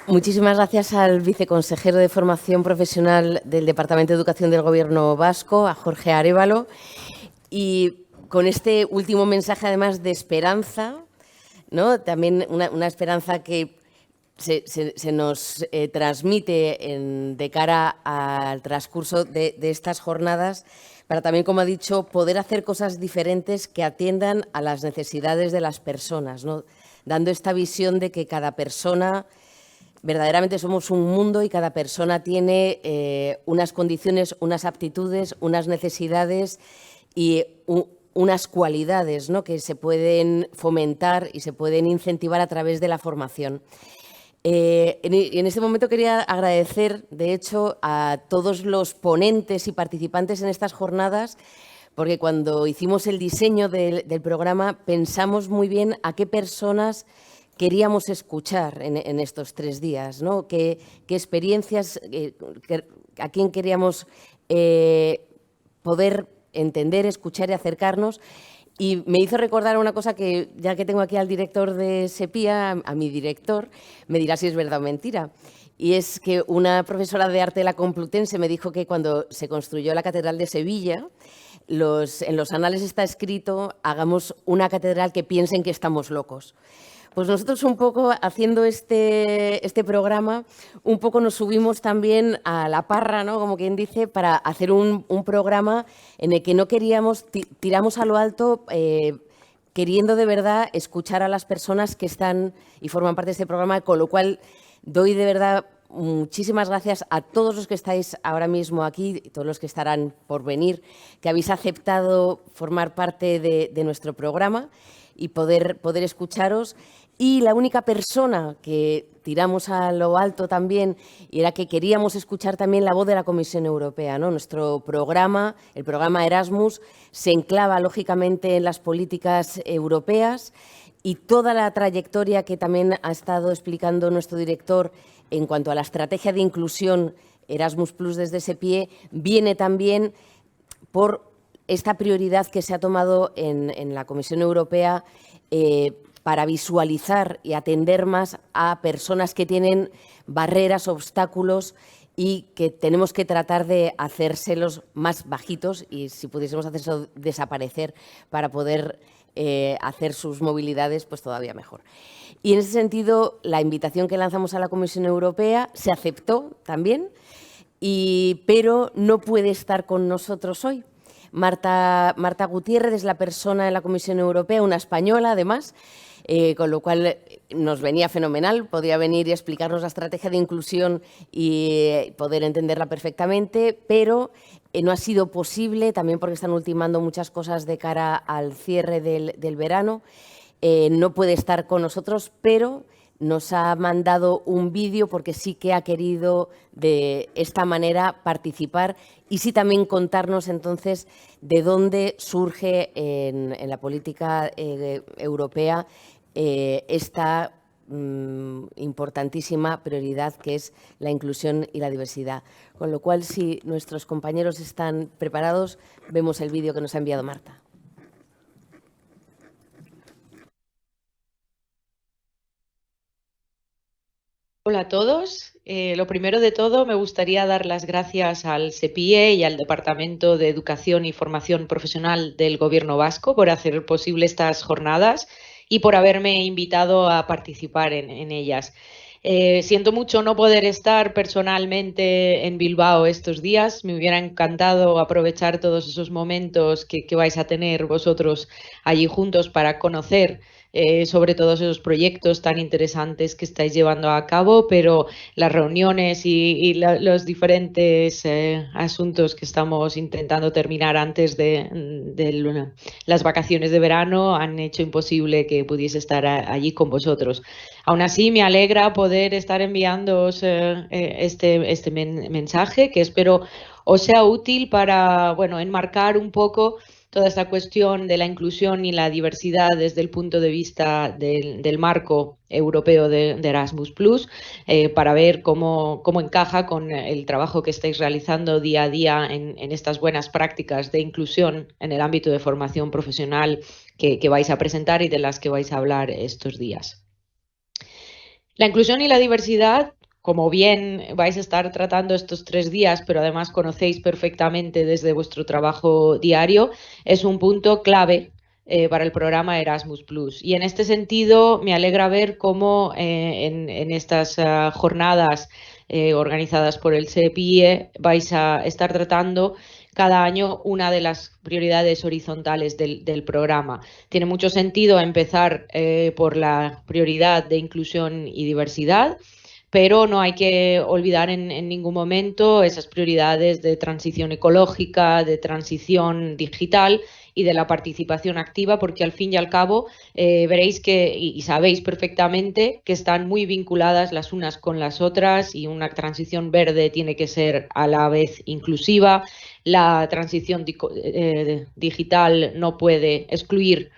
Muchísimas gracias al viceconsejero de Formación Profesional del Departamento de Educación del Gobierno Vasco, a Jorge Arévalo. Y con este último mensaje, además, de esperanza, ¿no? También una esperanza que se nos transmite de cara al transcurso de estas jornadas, para también, como ha dicho, poder hacer cosas diferentes que atiendan a las necesidades de las personas, ¿no? Dando esta visión de que cada persona, verdaderamente somos un mundo y cada persona tiene unas condiciones, unas aptitudes, unas necesidades y unas cualidades, ¿no?, que se pueden fomentar y se pueden incentivar a través de la formación. En este momento quería agradecer, de hecho, a todos los ponentes y participantes en estas jornadas, porque cuando hicimos el diseño del programa pensamos muy bien a qué personas queríamos escuchar en estos 3 días, ¿no? ¿Qué experiencias, a quién queríamos poder entender, escuchar y acercarnos? Y me hizo recordar una cosa que, ya que tengo aquí al director de SEPIA, a mi director, me dirá si es verdad o mentira. Y es que una profesora de arte de la Complutense me dijo que cuando se construyó la Catedral de Sevilla, en los anales está escrito: hagamos una catedral que piensen que estamos locos. Pues nosotros un poco, haciendo este programa, un poco nos subimos también a la parra, ¿no?, como quien dice, para hacer un programa en el que no queríamos, tiramos a lo alto, queriendo de verdad escuchar a las personas que están y forman parte de este programa, con lo cual doy de verdad muchísimas gracias a todos los que estáis ahora mismo aquí y todos los que estarán por venir, que habéis aceptado formar parte de nuestro programa y poder escucharos. Y la única persona que tiramos a lo alto también era que queríamos escuchar también la voz de la Comisión Europea, ¿no? Nuestro programa, el programa Erasmus, se enclava lógicamente en las políticas europeas y toda la trayectoria que también ha estado explicando nuestro director en cuanto a la estrategia de inclusión Erasmus Plus desde ese pie viene también por esta prioridad que se ha tomado en la Comisión Europea para visualizar y atender más a personas que tienen barreras, obstáculos y que tenemos que tratar de hacérselos más bajitos y, si pudiésemos hacerlo, desaparecer para poder hacer sus movilidades pues todavía mejor. Y en ese sentido, la invitación que lanzamos a la Comisión Europea se aceptó también, pero no puede estar con nosotros hoy. Marta Gutiérrez es la persona en la Comisión Europea, una española además, con lo cual nos venía fenomenal, podía venir y explicarnos la estrategia de inclusión y poder entenderla perfectamente, pero no ha sido posible, también porque están ultimando muchas cosas de cara al cierre del verano. No puede estar con nosotros, pero nos ha mandado un vídeo porque sí que ha querido de esta manera participar y sí también contarnos entonces de dónde surge en la política europea esta importantísima prioridad que es la inclusión y la diversidad. Con lo cual, si nuestros compañeros están preparados, vemos el vídeo que nos ha enviado Marta. Hola a todos. Lo primero de todo, me gustaría dar las gracias al SEPIE y al Departamento de Educación y Formación Profesional del Gobierno Vasco por hacer posible estas jornadas y por haberme invitado a participar en ellas. Siento mucho no poder estar personalmente en Bilbao estos días. Me hubiera encantado aprovechar todos esos momentos que vais a tener vosotros allí juntos para conocer sobre todos esos proyectos tan interesantes que estáis llevando a cabo, pero las reuniones y los diferentes asuntos que estamos intentando terminar antes de las vacaciones de verano han hecho imposible que pudiese estar allí con vosotros. Aún así, me alegra poder estar enviándoos este mensaje, que espero os sea útil para, bueno, enmarcar un poco toda esta cuestión de la inclusión y la diversidad desde el punto de vista del marco europeo de Erasmus+, para ver cómo encaja con el trabajo que estáis realizando día a día en estas buenas prácticas de inclusión en el ámbito de formación profesional que vais a presentar y de las que vais a hablar estos días. La inclusión y la diversidad, como bien vais a estar tratando estos 3 días, pero además conocéis perfectamente desde vuestro trabajo diario, es un punto clave para el programa Erasmus+. Y en este sentido me alegra ver cómo en estas jornadas organizadas por el CEPIE vais a estar tratando cada año una de las prioridades horizontales del programa. Tiene mucho sentido empezar por la prioridad de inclusión y diversidad, pero no hay que olvidar en ningún momento esas prioridades de transición ecológica, de transición digital y de la participación activa, porque al fin y al cabo veréis que, y sabéis perfectamente, que están muy vinculadas las unas con las otras, y una transición verde tiene que ser a la vez inclusiva. La transición digital no puede excluir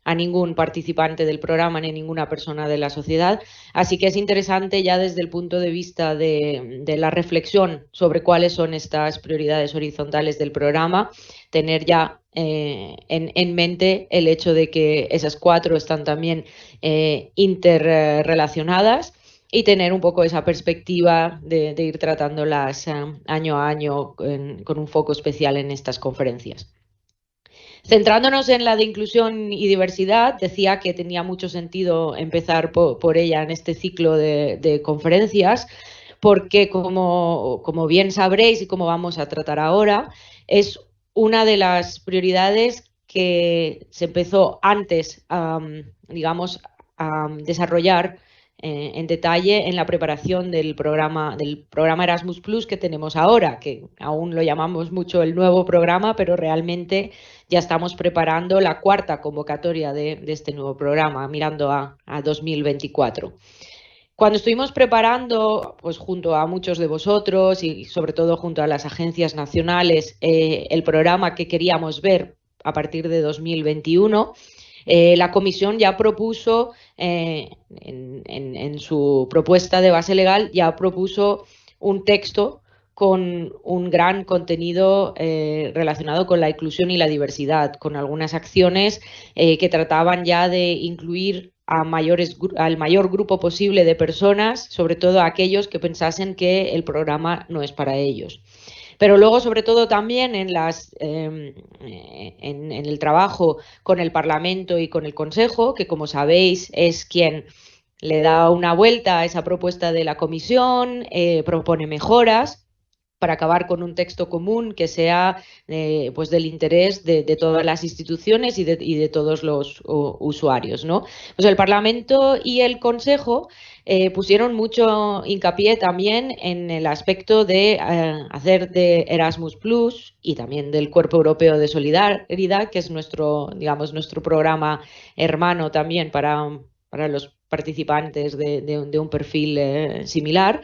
a ningún participante del programa ni a ninguna persona de la sociedad. Así que es interesante ya desde el punto de vista de la reflexión sobre cuáles son estas prioridades horizontales del programa, tener ya en mente el hecho de que esas 4 están también interrelacionadas, y tener un poco esa perspectiva de ir tratándolas año a año con un foco especial en estas conferencias. Centrándonos en la de inclusión y diversidad, decía que tenía mucho sentido empezar por ella en este ciclo de conferencias, porque como bien sabréis y como vamos a tratar ahora, es una de las prioridades que se empezó antes, digamos, a desarrollar en detalle en la preparación del programa Erasmus Plus que tenemos ahora, que aún lo llamamos mucho el nuevo programa, pero realmente ya estamos preparando la 4ª convocatoria de este nuevo programa, mirando a 2024. Cuando estuvimos preparando, pues junto a muchos de vosotros y sobre todo junto a las agencias nacionales, el programa que queríamos ver a partir de 2021, la Comisión ya propuso, en su propuesta de base legal, ya propuso un texto con un gran contenido relacionado con la inclusión y la diversidad, con algunas acciones que trataban ya de incluir al mayor grupo posible de personas, sobre todo a aquellos que pensasen que el programa no es para ellos. Pero luego, sobre todo, también en el trabajo con el Parlamento y con el Consejo, que como sabéis es quien le da una vuelta a esa propuesta de la Comisión, propone mejoras para acabar con un texto común que sea pues del interés de todas las instituciones y de todos los usuarios, ¿no? Pues el Parlamento y el Consejo pusieron mucho hincapié también en el aspecto de hacer de Erasmus Plus y también del Cuerpo Europeo de Solidaridad, que es nuestro programa hermano también para los participantes de un perfil similar,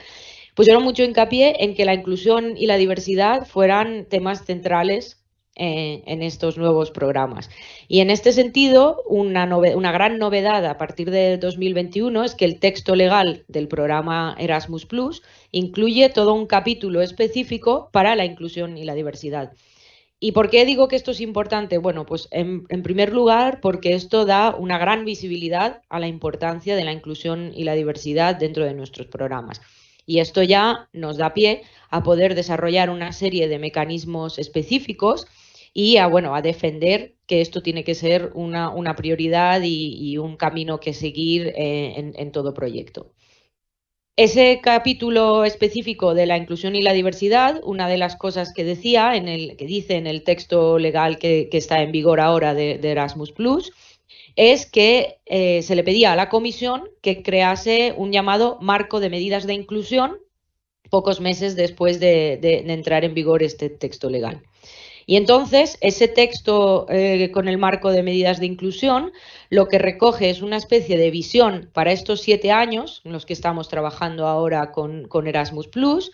pusieron mucho hincapié en que la inclusión y la diversidad fueran temas centrales en estos nuevos programas. Y en este sentido, una gran novedad a partir de 2021 es que el texto legal del programa Erasmus Plus incluye todo un capítulo específico para la inclusión y la diversidad. ¿Y por qué digo que esto es importante? Bueno, pues en primer lugar porque esto da una gran visibilidad a la importancia de la inclusión y la diversidad dentro de nuestros programas. Y esto ya nos da pie a poder desarrollar una serie de mecanismos específicos y a defender que esto tiene que ser una prioridad y un camino que seguir en todo proyecto. Ese capítulo específico de la inclusión y la diversidad, una de las cosas que dice en el texto legal que está en vigor ahora de Erasmus Plus, es que se le pedía a la Comisión que crease un llamado marco de medidas de inclusión pocos meses después de entrar en vigor este texto legal. Y entonces ese texto con el marco de medidas de inclusión lo que recoge es una especie de visión para estos 7 años en los que estamos trabajando ahora con Erasmus Plus,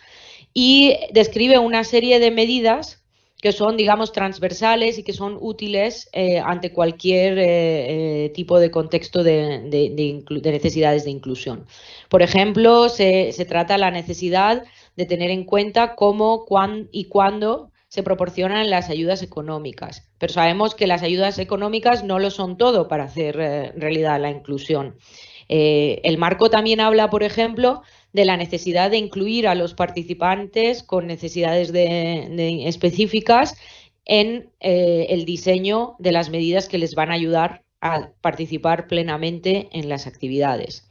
y describe una serie de medidas que son, digamos, transversales y que son útiles ante cualquier tipo de contexto de necesidades de inclusión. Por ejemplo, se trata la necesidad de tener en cuenta cómo, y cuándo se proporcionan las ayudas económicas. Pero sabemos que las ayudas económicas no lo son todo para hacer realidad la inclusión. El marco también habla, por ejemplo, de la necesidad de incluir a los participantes con necesidades específicas en el diseño de las medidas que les van a ayudar a participar plenamente en las actividades.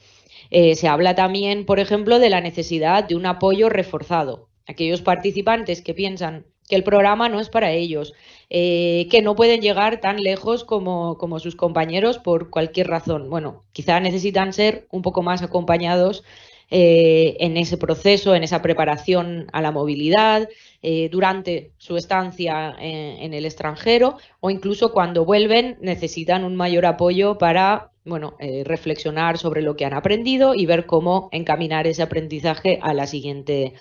Se habla también, por ejemplo, de la necesidad de un apoyo reforzado. Aquellos participantes que piensan que el programa no es para ellos, que no pueden llegar tan lejos como sus compañeros por cualquier razón. Bueno, quizá necesitan ser un poco más acompañados en ese proceso, en esa preparación a la movilidad, durante su estancia en el extranjero, o incluso cuando vuelven necesitan un mayor apoyo para reflexionar sobre lo que han aprendido y ver cómo encaminar ese aprendizaje a la siguiente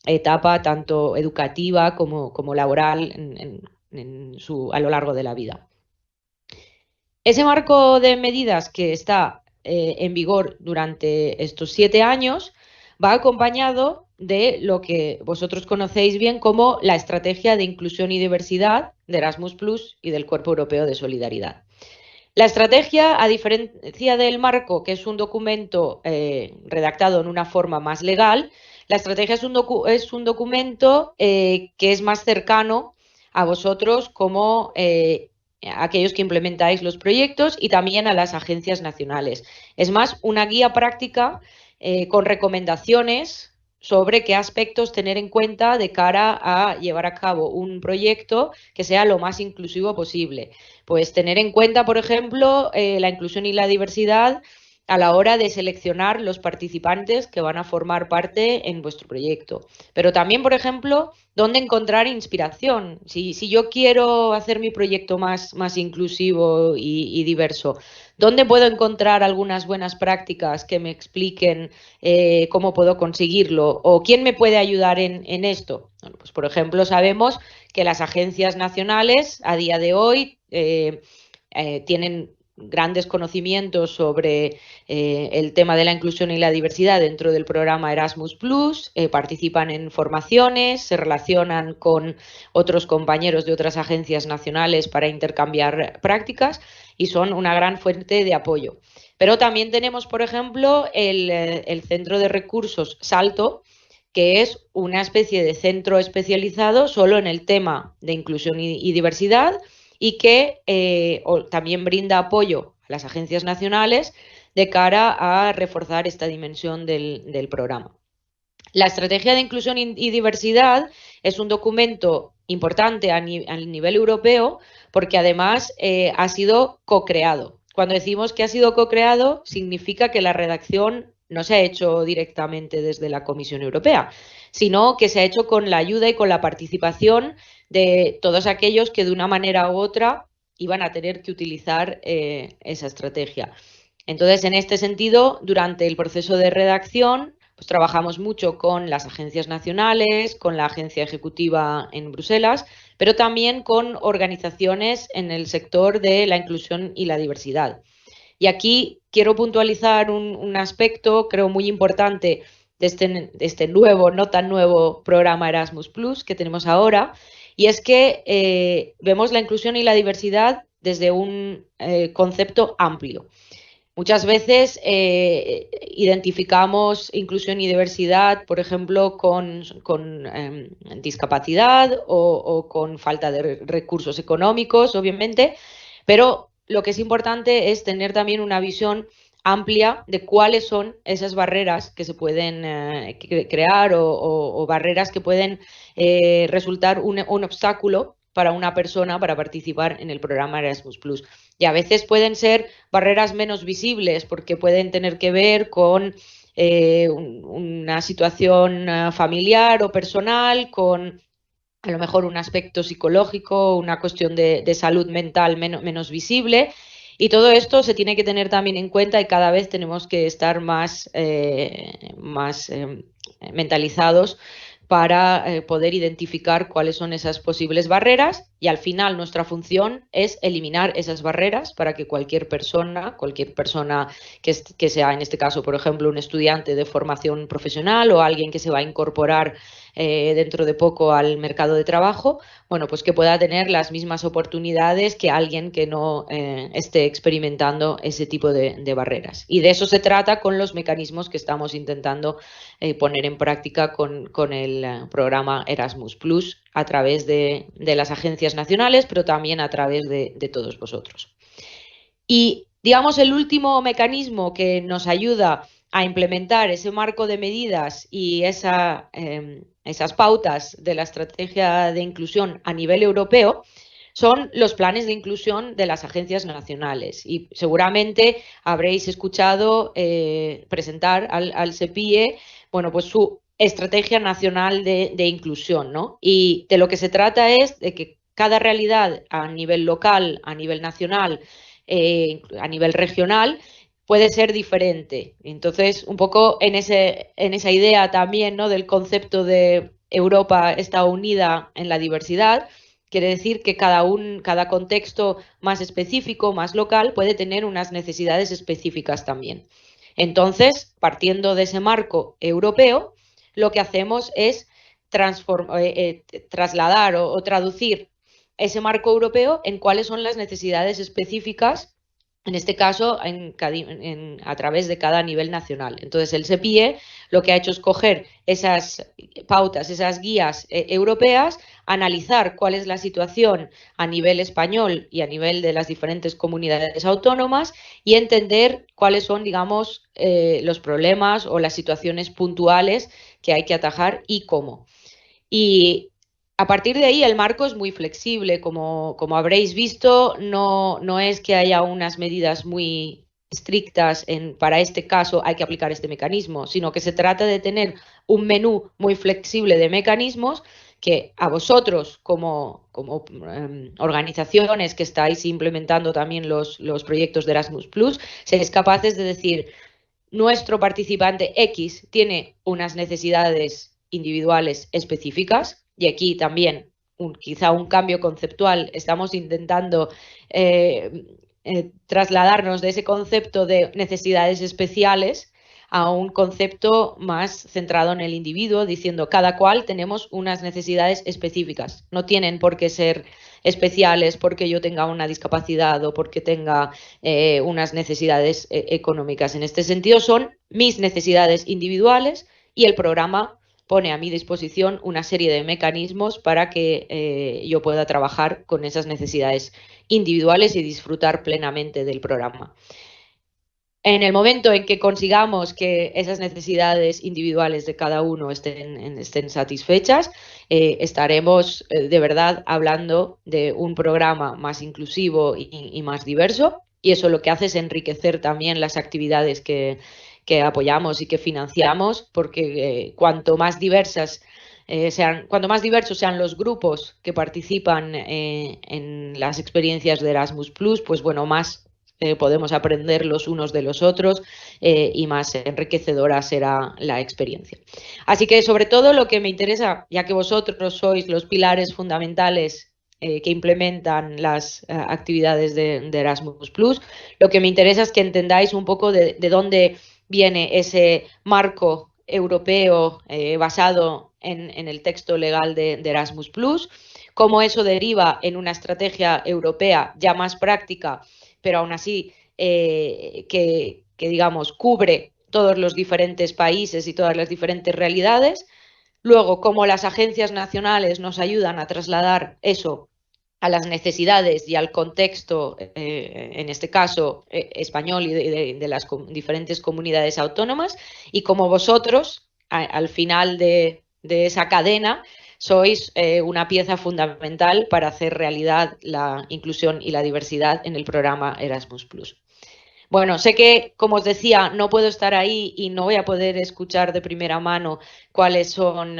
etapa, tanto educativa como laboral a lo largo de la vida. Ese marco de medidas que está en vigor durante estos 7 años va acompañado de lo que vosotros conocéis bien como la Estrategia de Inclusión y Diversidad de Erasmus+ y del Cuerpo Europeo de Solidaridad. La estrategia, a diferencia del marco, que es un documento redactado en una forma más legal, la estrategia es un documento que es más cercano a vosotros como aquellos que implementáis los proyectos y también a las agencias nacionales. Es más una guía práctica con recomendaciones sobre qué aspectos tener en cuenta de cara a llevar a cabo un proyecto que sea lo más inclusivo posible. Pues tener en cuenta, por ejemplo, la inclusión y la diversidad a la hora de seleccionar los participantes que van a formar parte en vuestro proyecto. Pero también, por ejemplo, dónde encontrar inspiración. Si yo quiero hacer mi proyecto más inclusivo y diverso, ¿dónde puedo encontrar algunas buenas prácticas que me expliquen cómo puedo conseguirlo? ¿O quién me puede ayudar en esto? Bueno, pues, por ejemplo, sabemos que las agencias nacionales a día de hoy tienen grandes conocimientos sobre el tema de la inclusión y la diversidad dentro del programa Erasmus+, participan en formaciones, se relacionan con otros compañeros de otras agencias nacionales para intercambiar prácticas y son una gran fuente de apoyo. Pero también tenemos, por ejemplo, el Centro de Recursos Salto, que es una especie de centro especializado solo en el tema de inclusión y diversidad, y que también brinda apoyo a las agencias nacionales de cara a reforzar esta dimensión del programa. La Estrategia de Inclusión y Diversidad es un documento importante a nivel europeo porque además ha sido co-creado. Cuando decimos que ha sido co-creado, significa que la redacción no se ha hecho directamente desde la Comisión Europea, sino que se ha hecho con la ayuda y con la participación de todos aquellos que de una manera u otra iban a tener que utilizar esa estrategia. Entonces, en este sentido, durante el proceso de redacción, pues trabajamos mucho con las agencias nacionales, con la agencia ejecutiva en Bruselas, pero también con organizaciones en el sector de la inclusión y la diversidad. Y aquí quiero puntualizar un aspecto, creo, muy importante de este nuevo, no tan nuevo programa Erasmus+ que tenemos ahora, y es que vemos la inclusión y la diversidad desde un concepto amplio. Muchas veces identificamos inclusión y diversidad, por ejemplo, con discapacidad o con falta de recursos económicos, obviamente, pero lo que es importante es tener también una visión amplia de cuáles son esas barreras que se pueden crear o barreras que pueden resultar un obstáculo para una persona para participar en el programa Erasmus+. Y a veces pueden ser barreras menos visibles porque pueden tener que ver con una situación familiar o personal, con a lo mejor un aspecto psicológico, una cuestión de salud mental menos visible. Y todo esto se tiene que tener también en cuenta y cada vez tenemos que estar más mentalizados para poder identificar cuáles son esas posibles barreras y al final nuestra función es eliminar esas barreras para que cualquier persona que sea en este caso, por ejemplo, un estudiante de formación profesional o alguien que se va a incorporar dentro de poco al mercado de trabajo, bueno, pues que pueda tener las mismas oportunidades que alguien que no esté experimentando ese tipo de barreras. Y de eso se trata con los mecanismos que estamos intentando poner en práctica con el programa Erasmus Plus a través de las agencias nacionales, pero también a través de todos vosotros. Y digamos, el último mecanismo que nos ayuda a implementar ese marco de medidas y esas pautas de la estrategia de inclusión a nivel europeo son los planes de inclusión de las agencias nacionales. Y seguramente habréis escuchado presentar al SEPIE, bueno, pues su estrategia nacional de inclusión, ¿no? Y de lo que se trata es de que cada realidad a nivel local, a nivel nacional, a nivel regional, puede ser diferente. Entonces, un poco en esa idea también, ¿no?, del concepto de Europa está unida en la diversidad, quiere decir que cada contexto más específico, más local, puede tener unas necesidades específicas también. Entonces, partiendo de ese marco europeo, lo que hacemos es trasladar o traducir ese marco europeo en cuáles son las necesidades específicas, en este caso a través de cada nivel nacional. Entonces el SEPIE lo que ha hecho es coger esas pautas, esas guías europeas, analizar cuál es la situación a nivel español y a nivel de las diferentes comunidades autónomas y entender cuáles son, digamos, los problemas o las situaciones puntuales que hay que atajar y cómo. Y a partir de ahí el marco es muy flexible, como habréis visto, no es que haya unas medidas muy estrictas para este caso hay que aplicar este mecanismo, sino que se trata de tener un menú muy flexible de mecanismos que a vosotros como organizaciones que estáis implementando también los proyectos de Erasmus Plus, seáis capaces de decir, nuestro participante X tiene unas necesidades individuales específicas y aquí también quizá un cambio conceptual. Estamos intentando trasladarnos de ese concepto de necesidades especiales a un concepto más centrado en el individuo, diciendo cada cual tenemos unas necesidades específicas. No tienen por qué ser especiales porque yo tenga una discapacidad o porque tenga unas necesidades económicas. En este sentido son mis necesidades individuales y el programa pone a mi disposición una serie de mecanismos para que yo pueda trabajar con esas necesidades individuales y disfrutar plenamente del programa. En el momento en que consigamos que esas necesidades individuales de cada uno estén satisfechas, estaremos de verdad hablando de un programa más inclusivo y más diverso, y eso lo que hace es enriquecer también las actividades que apoyamos y que financiamos, porque cuanto más diversos sean los grupos que participan en las experiencias de Erasmus Plus, pues bueno, más podemos aprender los unos de los otros y más enriquecedora será la experiencia. Así que sobre todo lo que me interesa, ya que vosotros sois los pilares fundamentales que implementan las actividades de Erasmus Plus, lo que me interesa es que entendáis un poco de dónde viene ese marco europeo basado en el texto legal de Erasmus Plus, cómo eso deriva en una estrategia europea ya más práctica, pero aún así que digamos cubre todos los diferentes países y todas las diferentes realidades. Luego, cómo las agencias nacionales nos ayudan a trasladar eso a las necesidades y al contexto, en este caso español y de las diferentes comunidades autónomas, y cómo vosotros, al final de esa cadena, sois una pieza fundamental para hacer realidad la inclusión y la diversidad en el programa Erasmus+. Bueno, sé que, como os decía, no puedo estar ahí y no voy a poder escuchar de primera mano cuáles son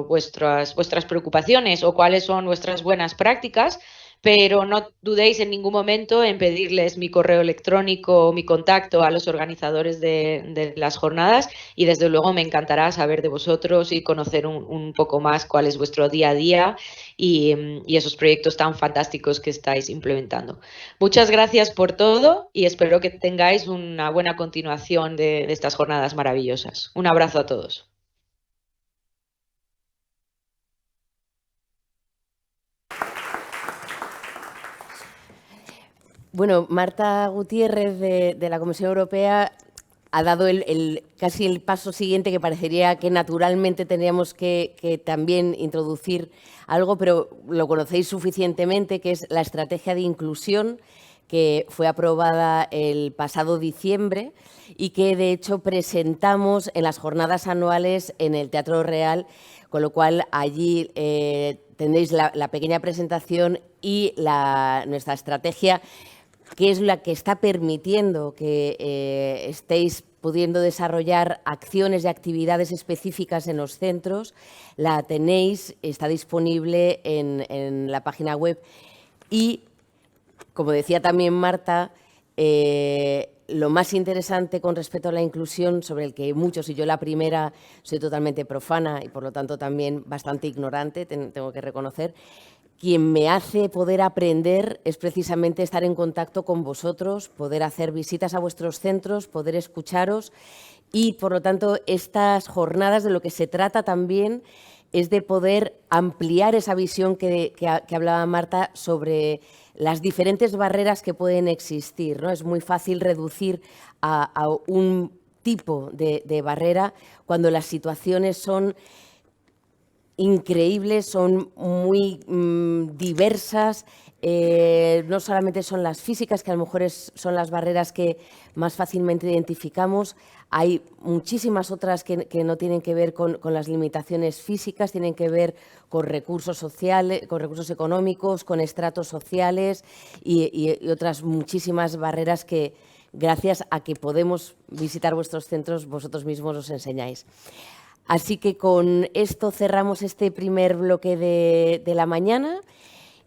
vuestras preocupaciones o cuáles son vuestras buenas prácticas, pero no dudéis en ningún momento en pedirles mi correo electrónico o mi contacto a los organizadores de las jornadas y desde luego me encantará saber de vosotros y conocer un poco más cuál es vuestro día a día y esos proyectos tan fantásticos que estáis implementando. Muchas gracias por todo y espero que tengáis una buena continuación de estas jornadas maravillosas. Un abrazo a todos. Bueno, Marta Gutiérrez de la Comisión Europea ha dado casi el paso siguiente, que parecería que naturalmente tendríamos que también introducir algo, pero lo conocéis suficientemente, que es la estrategia de inclusión, que fue aprobada el pasado diciembre y que, de hecho, presentamos en las jornadas anuales en el Teatro Real, con lo cual allí tendréis la pequeña presentación y nuestra estrategia, que es la que está permitiendo que estéis pudiendo desarrollar acciones y actividades específicas en los centros. La tenéis, está disponible en la página web y, como decía también Marta, lo más interesante con respecto a la inclusión, sobre el que muchos, y yo la primera, soy totalmente profana y por lo tanto también bastante ignorante, tengo que reconocer, quien me hace poder aprender es precisamente estar en contacto con vosotros, poder hacer visitas a vuestros centros, poder escucharos y, por lo tanto, estas jornadas de lo que se trata también es de poder ampliar esa visión que hablaba Marta sobre las diferentes barreras que pueden existir, ¿no? Es muy fácil reducir a un tipo de barrera cuando las situaciones son increíbles, son muy diversas, no solamente son las físicas, que a lo mejor son las barreras que más fácilmente identificamos, hay muchísimas otras que no tienen que ver con las limitaciones físicas, tienen que ver con recursos sociales, con recursos económicos, con estratos sociales y otras muchísimas barreras que, gracias a que podemos visitar vuestros centros, vosotros mismos os enseñáis. Así que con esto cerramos este primer bloque de la mañana.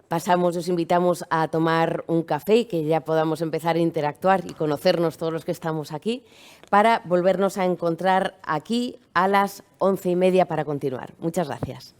Os invitamos a tomar un café y que ya podamos empezar a interactuar y conocernos todos los que estamos aquí, para volvernos a encontrar aquí a las 11:30 para continuar. Muchas gracias.